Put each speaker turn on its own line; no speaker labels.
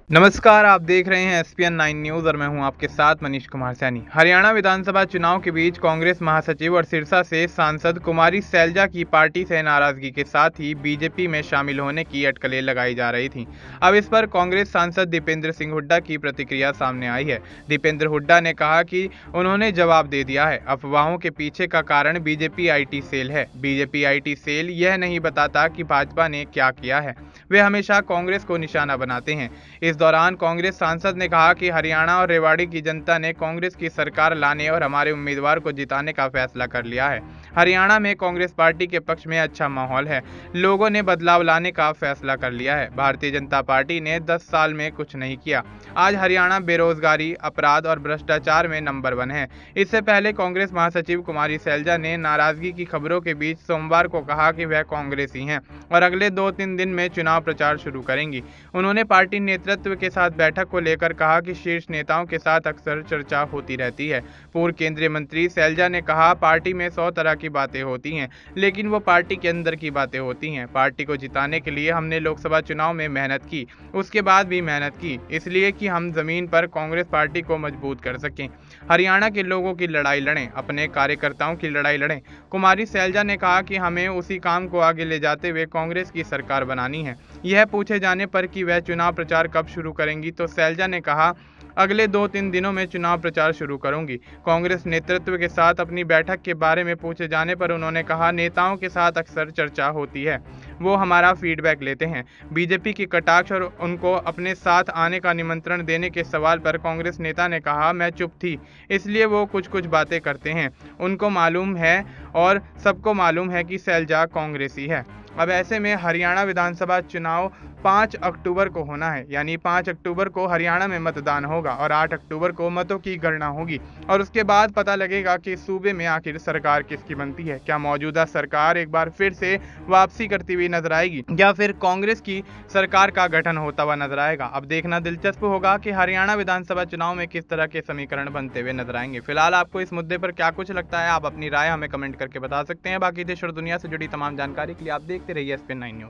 नमस्कार, आप देख रहे हैं एसपीएन 9 न्यूज़ और मैं हूं आपके साथ मनीष कुमार सैनी। हरियाणा विधानसभा चुनाव के बीच कांग्रेस महासचिव और सिरसा से सांसद कुमारी सैलजा की पार्टी से नाराजगी के साथ ही बीजेपी में शामिल होने की अटकलें लगाई जा रही थीं। अब इस पर कांग्रेस सांसद दीपेंद्र सिंह हुड्डा की प्रतिक्रिया सामने आई है। दीपेंद्र हुड्डा ने कहा कि उन्होंने जवाब दे दिया है। अफवाहों के पीछे का कारण बीजेपी आईटी सेल है। बीजेपी आईटी सेल यह नहीं बताता कि भाजपा ने क्या किया है। वे हमेशा कांग्रेस को निशाना बनाते हैं। इस दौरान कांग्रेस सांसद ने कहा कि हरियाणा और रेवाड़ी की जनता ने कांग्रेस की सरकार लाने और हमारे उम्मीदवार को जिताने का फैसला कर लिया है। हरियाणा में कांग्रेस पार्टी के पक्ष में अच्छा माहौल है। लोगों ने बदलाव लाने का फैसला कर लिया है। भारतीय जनता पार्टी ने 10 साल में कुछ नहीं किया। आज हरियाणा बेरोजगारी, अपराध और भ्रष्टाचार में नंबर 1 है। इससे पहले कांग्रेस महासचिव कुमारी सैलजा ने नाराजगी की खबरों के बीच सोमवार को कहा कि वह कांग्रेसी हैं और अगले 2-3 दिन में चुनाव प्रचार शुरू करेंगी। उन्होंने पार्टी नेतृत्व के साथ बैठक को लेकर कहा कि शीर्ष नेताओं के साथ अक्सर चर्चा होती रहती है। पूर्व केंद्रीय मंत्री सैलजा ने कहा, पार्टी में 100 तरह की बातें होती हैं, लेकिन वो पार्टी के अंदर की बातें होती हैं। पार्टी को जिताने के लिए हमने लोकसभा चुनाव में मेहनत की, उसके बाद भी मेहनत की, इसलिए कि हम जमीन पर कांग्रेस पार्टी को मजबूत कर सकें। हरियाणा के लोगों की लड़ाई लड़ें, अपने कार्यकर्ताओं की लड़ाई लड़ें। कुमारी सैलजा ने कहा कि हमें उसी काम को आगे ले जाते हुए कांग्रेस की सरकार बनानी है। यह पूछे जाने पर कि वह चुनाव प्रचार कब शुरू करेंगी तो सैलजा ने कहा, अगले 2-3 दिनों में चुनाव प्रचार शुरू करूंगी। कांग्रेस नेतृत्व के साथ अपनी बैठक के बारे में पूछे जाने पर उन्होंने कहा, नेताओं के साथ अक्सर चर्चा होती है, वो हमारा फीडबैक लेते हैं। बीजेपी की कटाक्ष और उनको अपने साथ आने का निमंत्रण देने के सवाल पर कांग्रेस नेता ने कहा, मैं चुप थी, इसलिए वो कुछ बातें करते हैं। उनको मालूम है और सबको मालूम है कि सैलजा कांग्रेसी है। अब ऐसे में हरियाणा विधानसभा चुनाव 5 अक्टूबर को होना है, यानी 5 अक्टूबर को हरियाणा में मतदान होगा और 8 अक्टूबर को मतों की गणना होगी और उसके बाद पता लगेगा कि सूबे में आखिर सरकार किसकी बनती है। क्या मौजूदा सरकार एक बार फिर से वापसी करती हुई नजर आएगी या फिर कांग्रेस की सरकार का गठन होता हुआ नजर आएगा। अब देखना दिलचस्प होगा कि हरियाणा विधानसभा चुनाव में किस तरह के समीकरण बनते हुए नजर आएंगे। फिलहाल आपको इस मुद्दे पर क्या कुछ लगता है, आप अपनी राय हमें कमेंट करके बता सकते हैं। बाकी देश और दुनिया से जुड़ी तमाम जानकारी के लिए आप देखते रहिए एसपीएन 9 न्यूज़।